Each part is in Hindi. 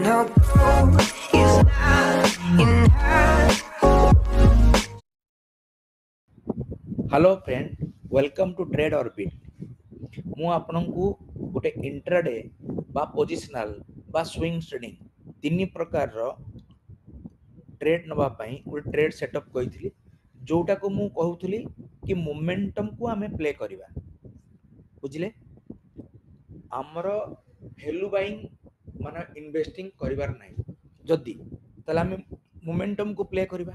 Now gold is not in her. Hello friend, welcome to trade orbit. मु आपनकु गोटे इंट्राडे बा पोजिशनल बा स्विंग ट्रेडिंग तीन प्रकार रो ट्रेड नबा पई गोटे ट्रेड सेटअप कहितली, जोटा को मु कहउतली कि मोमेंटम को आमे प्ले करिवा। बुझिले, हमर वैल्यू बाइंग माने इन्वेस्टिंग करिवार नै। जदी तले आमे मोमेंटम को प्ले करिवा।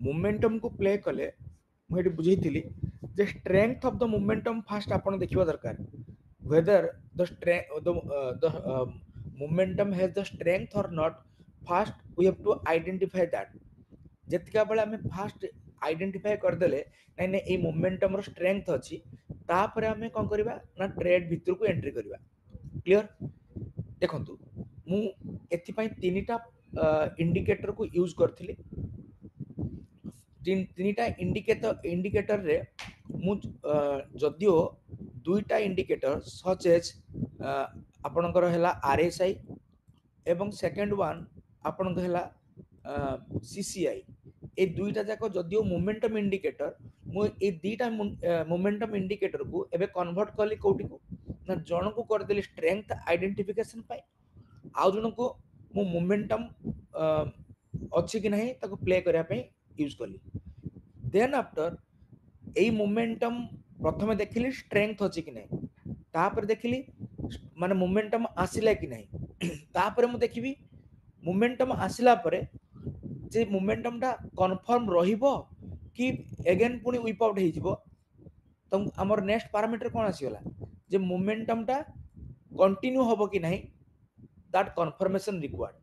मोमेंटम को प्ले कले मुझे बुझेइली जे strength of the momentum first आपण देखिबा दरकार, whether the momentum has the strength or not. First we have to identify that. जतिका बेले हमें फास्ट आइडेंटिफाई कर देले नै नै ए मोमेंटम रो स्ट्रेंथ अछि, तापर हमें कोन करबा ना ट्रेड भीतर को एंट्री करबा। क्लियर? देखंतु मु एथि पई तीनटा इंडिकेटर को यूज करथिली। तीनटा इंडिकेटर रे मु जदियो दुईटा इंडिकेटर सच एज आपणकर हैला आरएसआई एवं सेकंड वन आपणकर हैला सीसीआई। ए दुईटा जाको जदियो मोमेंटम इंडिकेटर, मु ए दुईटा मोमेंटम इंडिकेटर को एबे कन्वर्ट करली कोठी को ना जण को कर देली स्ट्रेंथ आइडेंटिफिकेशन पाई, आउ जण को मु मोमेंटम अछि कि नहीं ताको प्ले करिया पे यूज करली। देन आफ्टर एई मोमेंटम प्रथमे देखिली स्ट्रेंथ अछि कि नहीं, तापर देखिली माने मोमेंटम आसिला कि नहीं, तापर मु देखिबी मोमेंटम आसिला परे जे मोमेंटम टा कंफर्म रहिबो कि अगेन पुनी विप आउट हे जिवो। तो हमर नेक्स्ट पैरामीटर कोन आसीगला जे मोमेंटम टा कंटिन्यू होबो कि नहीं, दैट कंफर्मेशन रिक्वायर्ड।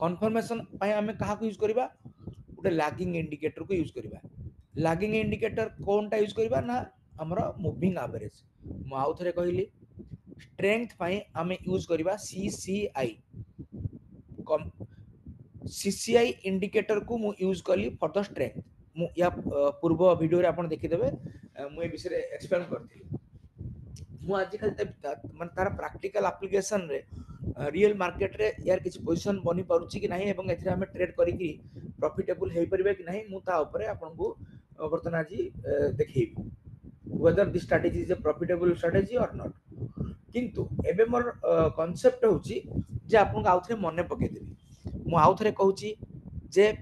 कंफर्मेशन पय हमें कहा को यूज करबा, उटे लैगिंग इंडिकेटर को यूज करबा। लैगिंग इंडिकेटर कोनटा यूज करबा ना हमरा मूविंग एवरेज। मु आउ थरे कहली स्ट्रेंथ पय हमें यूज करबा सीसीआई। सीसीआई इंडिकेटर को मु यूज करली फॉर द स्ट्रेंथ। मु या पूर्व वीडियो रे आपण देखि देबे, मु ए विषय रे एक्सप्लेन करथि। मु आज खाली माने तार प्रैक्टिकल एप्लीकेशन रे रियल मार्केट रे यार किछि पोजीशन बनी पारुछि कि नहीं एवं एथिरे हमें ट्रेड करि कि प्रॉफिटेबल हेइ परिबे कि नहीं, मु ता ऊपर आपन को वर्तमान आज देखैबी whether this strategy is a profitable strategy or not। किंतु एबे मोर कांसेप्ट होछि जे आपन को आउथरे मने पके देबी। मु आउथरे कहूछि जे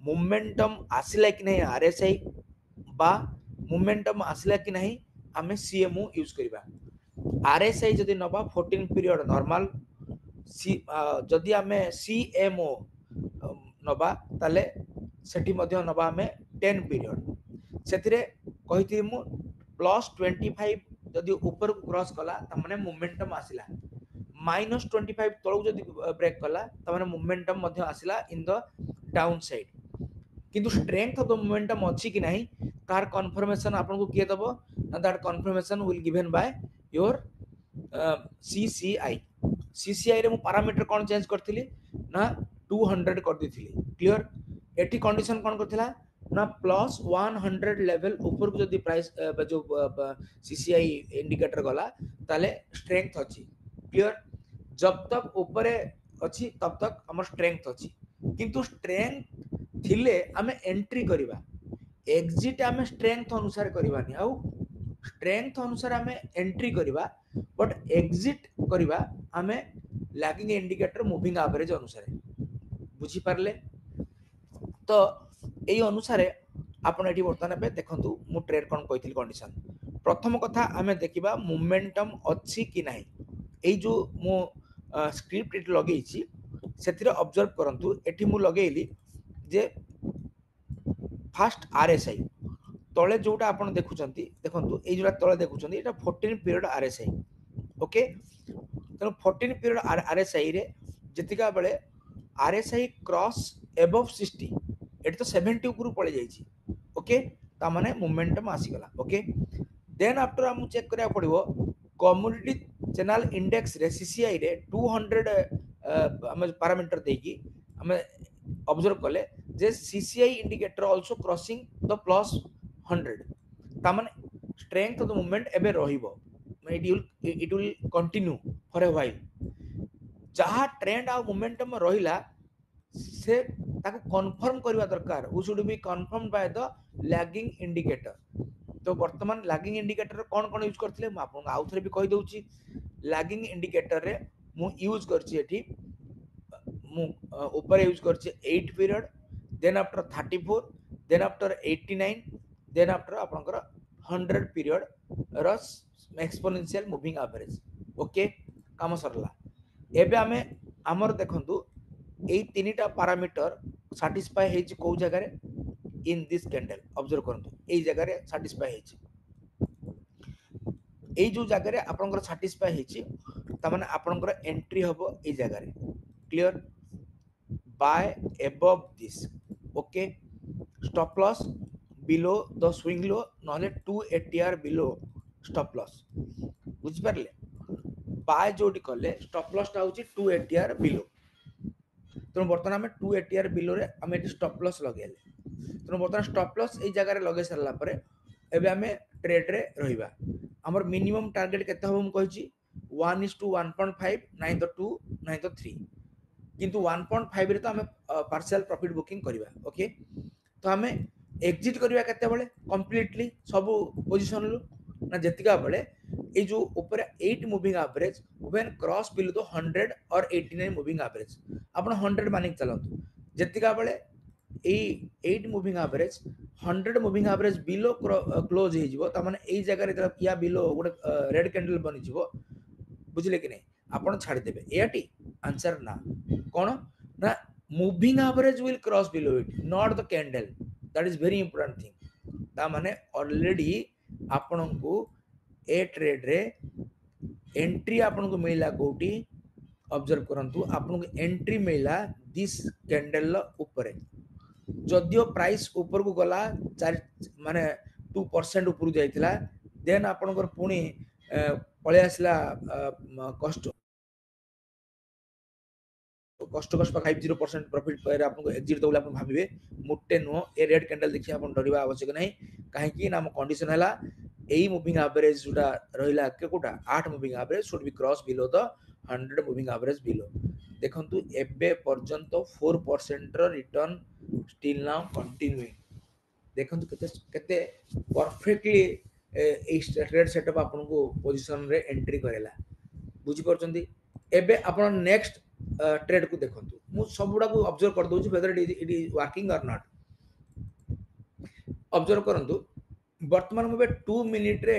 मोमेंटम आसिला कि नहीं आरएसआई बा मोमेंटम आसिला कि नहीं हमें सीएमओ यूज करबा। आरएसआई जदि नबा 14 पीरियड नॉर्मल, जदि हमें सीएमओ नबा ताले सेठी मध्य नबा हमें 10 पीरियड। सेथिरे कहिथि मु +25 जदि ऊपर को क्रॉस कला त माने मोमेंटम आसिला, -25 तळु जदि ब्रेक कला त माने मोमेंटम मध्य आसिला इन द डाउन साइड। किंतु स्ट्रेंथ ऑफ द मोमेंटम अछि कि नहीं कार कंफर्मेशन आपन को किए दबो ना, that confirmation will given by your CCI. CCI रे मु पैरामीटर कोन चेंज करथिली ना 200 कर दिथिली। क्लियर? एठी कंडीशन कोन करथिला ना +100 लेवल ऊपर को जदि प्राइस जो सीसीआई इंडिकेटर गला ताले स्ट्रेंथ अछि। क्लियर? जब तक ऊपर अछि तब तक हमर स्ट्रेंथ अछि, किंतु स्ट्रेंथ थिले हमें एंट्री करिबा। एग्जिट हमें स्ट्रेंथ अनुसार करिबानी, आउ स्ट्रेंथ अनुसार हमें एंट्री करिबा, बट एग्जिट करिबा हमें लैगिंग इंडिकेटर मूविंग एवरेज अनुसार। बुझी पारले? तो एई अनुसार आपण एठी वर्तमान पे देखंतु मु ट्रेड कोन कहिथिल कंडीशन। प्रथम कथा हमें देखिबा मोमेंटम अछि कि नाही। एई जो मु स्क्रिप्ट एठी लगेइछि सेथिरे ऑब्जर्व करंतु। एठी मु लगेइली जे फास्ट आरएसआई तळे जोटा आपण देखुचंती, देखंतु एई जोटा तळे देखुचंती एटा 14 पीरियड आरएसआई। ओके, तो 14 पीरियड आरएसआई रे जतिका बेले आरएसआई क्रॉस अबव 60, एटी तो 70 ऊपर पळे जाईछि। ओके, ता माने मोमेंटम आसी गला। ओके, देन आफ्टर हम चेक करिया पड़िबो कम्युनिटी चैनल इंडेक्स रे सीसीआई रे 200 हम पैरामीटर देकी हम ऑब्जर्व कले जे CCI indicator also crossing the +100, ता माने स्ट्रेंथ ऑफ द मूवमेंट एबे रहिबो, it will continue for a while. जहाँ ट्रेंड आ मोमेंटम रहिला से ताको कंफर्म करबा दरकार we should be confirm by the lagging indicator तो वर्तमान लैगिंग इंडिकेटर कौन कौन यूज करथिले म आपन आउ थरे भी कहि दउची लैगिंग इंडिकेटर रे मु यूज करछि एठी मु ऊपर यूज करछि 8 period then after 34 then after 89 then after आपनकर 100 पीरियड रस एक्सपोनेंशियल मूविंग एवरेज ओके काम सरला एबे हमें हमर देखंतु एई तीनटा पैरामीटर सैटिस्फाई हेछि को जगह रे इन दिस कैंडल ऑब्जर्व करंतु एई जगह रे सैटिस्फाई हेछि एई जो जगह रे आपनकर सैटिस्फाई हेछि त माने आपनकर एंट्री हबो एई जगह रे clear by above this okay stop loss below the swing low नहले 2 ATR below stop loss बुझ परले बाय जोडी कले stop loss ता होची 2 ATR below तो बर्तमान हमें 2 ATR below रे हमें एटी stop loss लगेले तो बर्तमान stop loss एई जगह रे लगे सरला परे एबे हमें ट्रेड रे रहिबा हमर मिनिमम टारगेट केते हम कहिची 1:1.5 नहीं तो 2 नहीं तो 3 किंतु 1.5 रे तो हमें पार्शियल प्रॉफिट बुकिंग करबा ओके तो हमें एग्जिट करबा केते बेले कंप्लीटली सब पोजीशन लो ना जतिका बेले ए जो ऊपर 8 moving average when cross below the 100 और 89 मूविंग एवरेज आपण 100 मानिक चलंतु जतिका बेले ए 8 moving average 100 moving average below close हे जिवो त माने ए जगह रे या बिलो गोटे रेड कैंडल बनि जिवो बुझले कि नहीं आपण छाडी देबे एटी आंसर ना कोन ना moving average will cross below it not the candle that is very important thing ता माने ऑलरेडी आपण को ए ट्रेड रे एंट्री आपण को मिला कोटी ऑब्जर्व करंतु आपण को एंट्री मिला दिस कैंडल ऊपर जदियो प्राइस ऊपर को गला 4 माने 2% ऊपर जाइतिला देन आपण को पुनी पळे आसला कष्ट कष्ट कष्ट 50% प्रॉफिट पर आपको एग्जिट दउला आपण भाबिबे मुट्टे नो ए रेड कैंडल देखि आपण डरिबा आवश्यक नाही काहे कि नाम कंडीशन हला एई मूविंग एवरेज जुडा रहिला के कोटा 8 moving average should be cross below the 100 moving average below देखंतु एबे पर्यंत 4% रो रिटर्न स्टिल नाउ कंटिन्यूइंग देखंतु केते केते परफेक्टली ए ट्रेड सेटअप आपन को पोजीशन रे एंट्री करेला बुझी परचंदी एबे आपण नेक्स्ट ट्रेड को देखंतु मु सबुडा को ऑब्जर्व कर दोछि वेदर इट इज वर्किंग और नॉट ऑब्जर्व करंतु वर्तमान में 2 मिनिट रे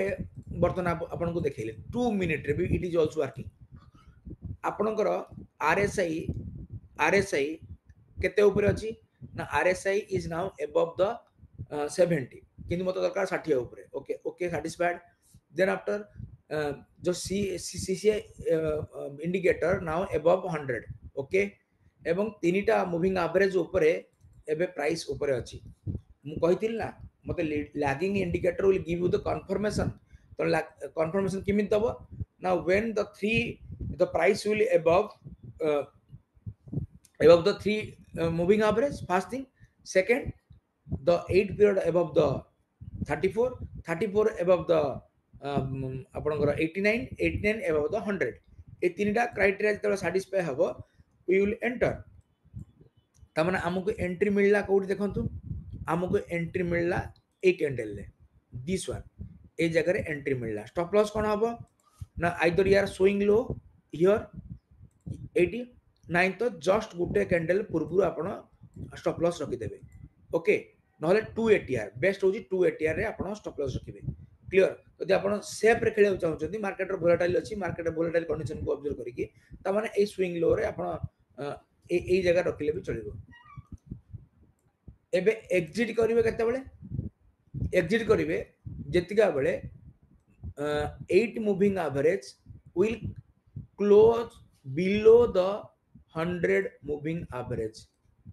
वर्तमान आपन को देखैले 2 मिनिट रे भी इट इज आल्सो वर्किंग आपनकर आरएसआई केते ऊपर अछि ना RSI is now above the 70 किंतु मत दरकार 60 ऊपर okay okay satisfied then after जो CCI indicator now above 100 okay एवं तीनटा मूविंग एवरेज ऊपर एबे प्राइस ऊपर अछि मु कहितिल ना मते lagging indicator will give you the confirmation तो कंफर्मेशन किमित दबो ना when the price will above the 3 moving average first thing second the 8 period above the 34 above the आपनकर 89 above the 100 ए तीनटा क्राइटेरिया जतले सैटिस्फाई हबो वी विल एंटर त माने हमको एंट्री मिलला कोठी देखंतु हमको एंट्री मिलला ए कैंडल ले दिस वन ए जगह रे एंट्री मिलला स्टॉप लॉस कोन हबो ना आइदर यार स्विंग लो हियर 80 नाइन तो जस्ट गुटे कैंडल पूर्व आपण स्टॉप लॉस रखी देबे ओके नहले 2 एटीआर बेस्ट होजी 2 एटीआर रे आपण स्टॉप लॉस रखिबे क्लियर यदि आपण सेफ रे खेले चाहउछंती मार्केट रो वोलेटाइल अछि मार्केट वोलेटाइल कंडीशन को ऑब्जर्व करिकि त माने ए स्विंग लो रे आपण ए जगह रखिले भी चलिबो एबे एग्जिट करिवे केते बेले एग्जिट करिवे जेतिका बेले 8 moving average will close below the 100 moving average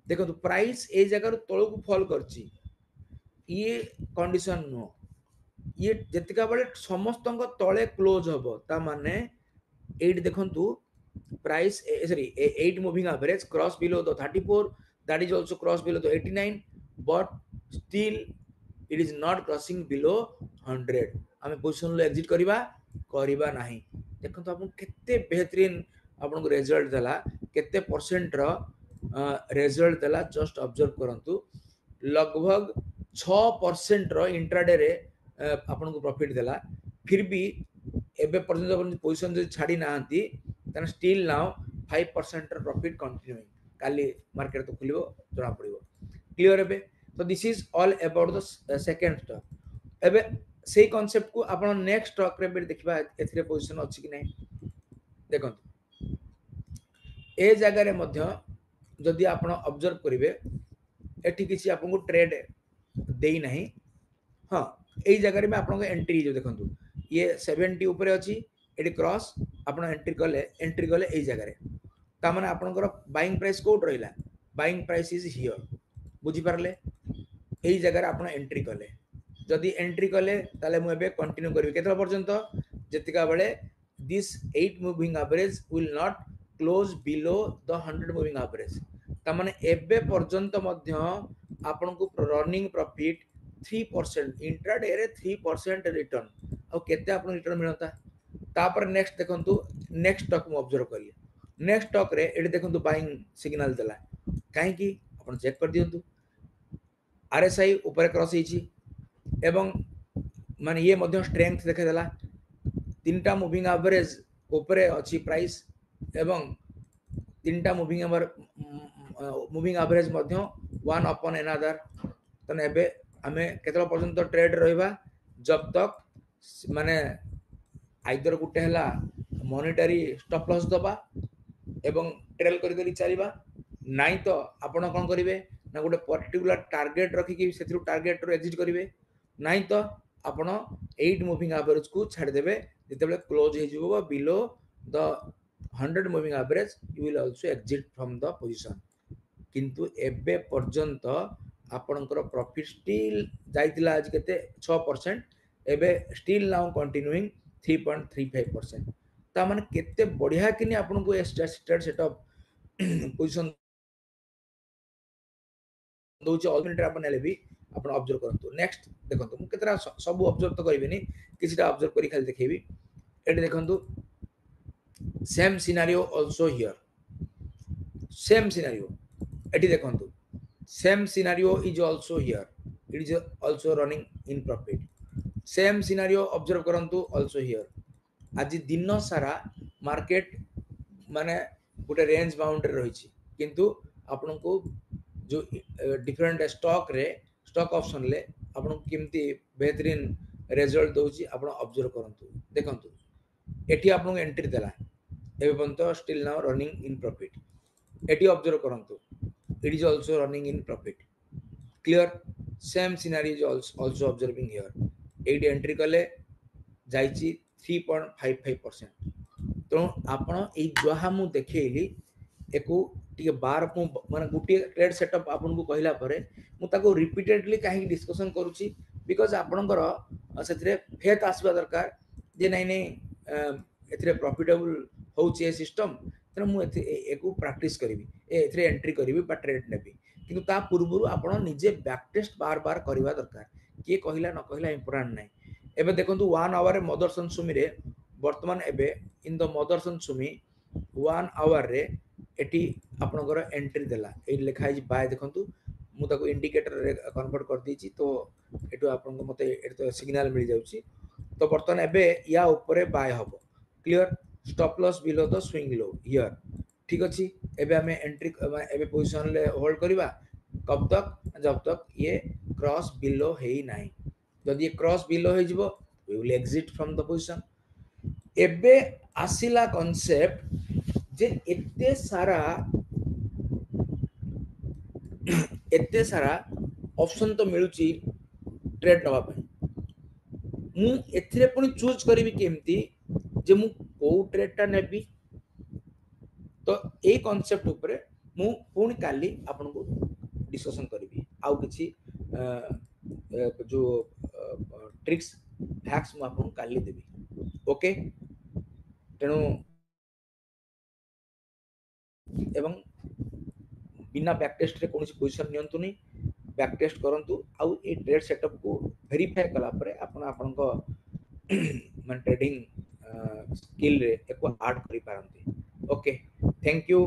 देखो तो प्राइस ए जगह तळ को फॉल करची ये कंडीशन नो ये जतिका बेले समस्त तले क्लोज हबो ता माने 8 देखंतु price sorry 8 moving average cross below the 34 that is also cross below the 89 but still it is not crossing below 100 हमें पोजीशन लो एग्जिट करिबा नाही देखंतु आपन केते बेहतरीन आपन को रिजल्ट देला केते परसेंट रो रिजल्ट देला जस्ट ऑब्जर्व करंतु लगभग 6% रो इंट्राडे रे आपन को प्रॉफिट देला फिर भी एबे पर्यंत अपन पोजीशन जे छाडी नाहंती तन स्टिल नाउ 5% रो प्रॉफिट कंटिन्यूइंग काली मार्केट तो खुलिबो जणा पड़िबो क्लियर एबे तो this is all about the second stock एबे सेही कांसेप्ट को आपण नेक्स्ट स्टॉक रे भी देखबा एथिरे पोजीशन अछि कि नै देखंतु ए जगह रे मध्य जदि आपण ऑब्जर्व करिवे एठी किछि आपन को ट्रेड देई नाही हां एई जगह रे में आपन को एंट्री जो देखंतु ये 70 ऊपर अछि एडी क्रॉस आपण एंट्री गले एई जगह रे ता माने आपन को बाइंग प्राइस कोट रहिला बाइंग प्राइस इज हियर बुझी पारले एई जगह रे आपण एंट्री कले जदि एंट्री कले ताले मु एबे कंटिन्यू करबी केतला पर्यंत जतिका बेले this 8 moving average will not close below the 100 moving average ता माने एबे पर्यंत मध्य आपन को रनिंग प्रॉफिट 3% इंट्राडे रे 3% रिटर्न आ केते आपन रिटर्न मिलता तापर नेक्स्ट देखंतु नेक्स्ट स्टॉक मु ऑब्जर्व करिए नेक्स्ट स्टॉक रे एडी देखंतु बाइंग सिग्नल देला काहे की आपन चेक कर दियंतु आरएसआई ऊपर क्रॉस हिची एवं माने ये मध्य स्ट्रेंथ देखे देला तीनटा मूविंग एवरेज ऊपर अछि प्राइस एवं तीनटा मूविंग एवरेज मध्य वन अपॉन अनदर तने एबे हमें केतला पर्यंत ट्रेड रहबा जब तक माने आइदर गुटे हला मॉनिटरी स्टॉप लॉस दबा एवं ट्रेल करी करी चलीबा नाइ तो आपण कोन करिवे ना गुटे पर्टिकुलर टारगेट रखी कि सेथि टारगेट रो एग्जिट करिवे नाइ तो आपण 8 मूविंग एवरेज को छाड़ देबे जेतेबेले क्लोज हे जिवो below the 100 moving average you will also exit from the position किंतु एबे पर्यंत आपनकर प्रॉफिट स्टिल जाइतिला आज केते 6% एबे स्टिल नाउ कंटिन्यूइंग 3.35% ता माने केते बढ़िया किनी आपन को स्टेट सेटअप पोजीशन दोचे ऑल मिनिट आपन ले भी आपन ऑब्जर्व करंतु नेक्स्ट देखंतु मु केतरा सब ऑब्जर्व तो करिवेनी किछटा ऑब्जर्व करी खाली देखेबी एटे देखंतु same scenario also here same scenario eighty देखंतु same scenario is also here it is also running in profit same scenario observe करूँ also here आज दिन सारा मार्केट माने गोटे रेंज बाउंड्री रही किंतु आपन को जो डिफरेंट स्टॉक रे स्टॉक ऑप्शन ले आपन केमती बेहतरीन रिजल्ट दोची आपन ऑब्जर्व करंतु देखंतु एठी आपन एंट्री देला एबे Pant still now running in profit एठी ऑब्जर्व करंतु it is also running in profit clear same scenario is also observing here 8 entry कले जाइची 3.55% तो आपण ए जहा मु देखेली एको टिके बार को माने गुटी ट्रेड सेटअप आपन को कहला परे मु ताको रिपीटेडली काहे डिस्कशन करूची बिकॉज़ आपनकर सेथरे फेथ आसबा दरकार जे नै नै एथरे प्रॉफिटेबल होउची ए सिस्टम तेना मु एको प्रैक्टिस करिवि एथरे एंट्री करिवि बा ट्रेड नेबि किंतु ता पूर्वरु आपण निजे बैक टेस्ट बार बार करबा दरकार के कहिला न कहिला इंपोर्टेंट नै एबे देखंतु 1 आवर रे मदरसन सुमी रे वर्तमान एबे in the Motherson Sumi 1 hour रे एटी आपनकर एंट्री देला ए लिखा है बाय देखंतु मु ताको इंडिकेटर रे कन्वर्ट कर दीची तो एटो आपन को मते एट तो सिग्नल मिल जाउची तो वर्तमान एबे या ऊपर बाय हबो clear stop loss below the swing low here ठीक अछि एबे हमें एंट्री एबे पोजीशन ले होल्ड करबा कब तक जब तक ये क्रॉस बिलो हेई नाही जदि ये क्रॉस बिलो हे जिवो we will exit from the position एबे आसिला कांसेप्ट जे एते सारा ऑप्शन तो मिलुची ट्रेड नवा पे मु एथिरे पुनी चूज करबी केमती जे मु को ट्रेडटा नेबी तो ए कांसेप्ट ऊपर मु पुनी काली आपन को डिस्कशन करबी आउ किछि जो ट्रिक्स हैक्स मु आपन काली देबी ओके तेनु एवं बिना बैक टेस्ट रे कोनसी पोजीशन नियंतु नै बैक टेस्ट करंतु आउ ए ट्रेड सेटअप को वेरीफाई कला परे आपन आपन को मन ट्रेडिंग स्किल रे एको ऐड करि पारंती ओके थैंक यू